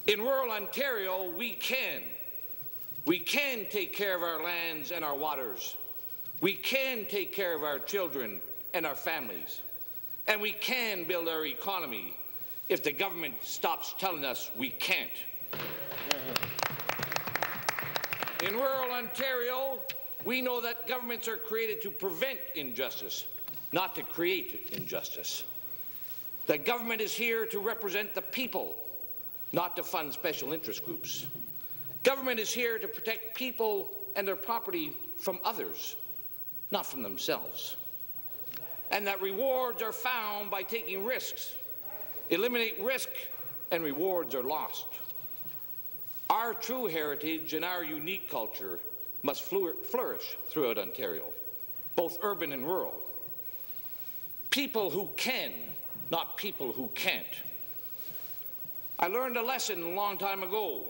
In rural Ontario, we can. We can take care of our lands and our waters. We can take care of our children and our families. And we can build our economy if the government stops telling us we can't. In rural Ontario, we know that governments are created to prevent injustice, not to create injustice. That government is here to represent the people, not to fund special interest groups. Government is here to protect people and their property from others, not from themselves. And that rewards are found by taking risks. Eliminate risk and rewards are lost. Our true heritage and our unique culture must flourish throughout Ontario, both urban and rural. People who can, not people who can't. I learned a lesson a long time ago.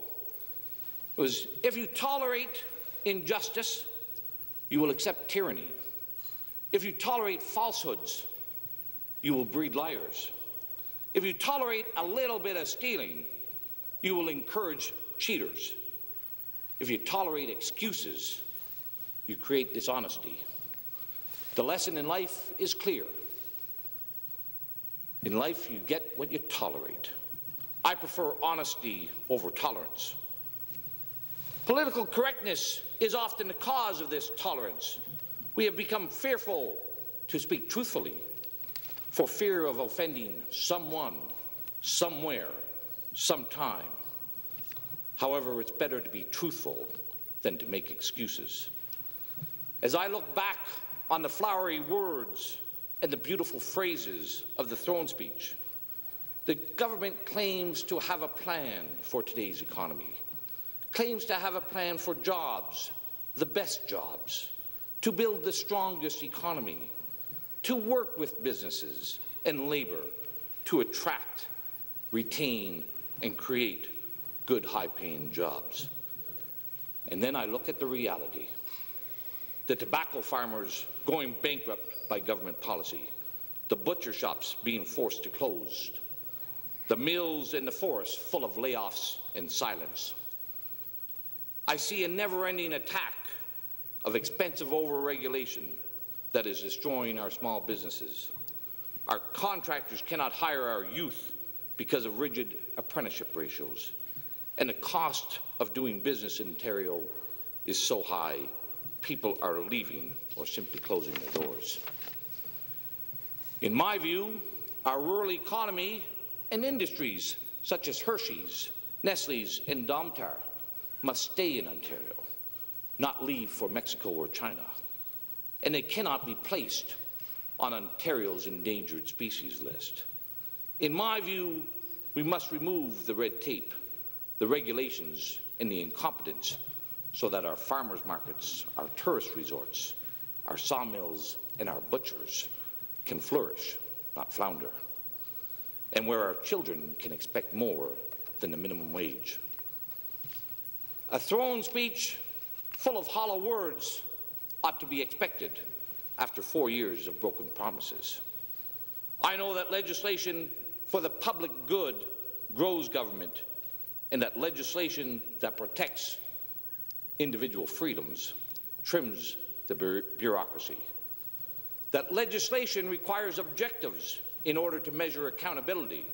It was, if you tolerate injustice, you will accept tyranny. If you tolerate falsehoods, you will breed liars. If you tolerate a little bit of stealing, you will encourage cheaters. If you tolerate excuses, you create dishonesty. The lesson in life is clear. In life, you get what you tolerate. I prefer honesty over tolerance. Political correctness is often the cause of this tolerance. We have become fearful to speak truthfully for fear of offending someone, somewhere, sometime. However, it's better to be truthful than to make excuses. As I look back on the flowery words and the beautiful phrases of the throne speech, the government claims to have a plan for today's economy, claims to have a plan for jobs, the best jobs, to build the strongest economy, to work with businesses and labor to attract, retain, and create good, high-paying jobs. And then I look at the reality. The tobacco farmers going bankrupt by government policy, the butcher shops being forced to close, the mills and the forests full of layoffs and silence. I see a never-ending attack of expensive over-regulation that is destroying our small businesses. Our contractors cannot hire our youth because of rigid apprenticeship ratios. And the cost of doing business in Ontario is so high, people are leaving or simply closing their doors. In my view, our rural economy and industries such as Hershey's, Nestle's, and Domtar must stay in Ontario, not leave for Mexico or China. And they cannot be placed on Ontario's endangered species list. In my view, we must remove the red tape, the regulations, and the incompetence so that our farmers' markets, our tourist resorts, our sawmills, and our butchers can flourish, not flounder, and where our children can expect more than the minimum wage. A throne speech full of hollow words ought to be expected after 4 years of broken promises. I know that legislation for the public good grows government, and that legislation that protects individual freedoms trims the bureaucracy. That legislation requires objectives in order to measure accountability,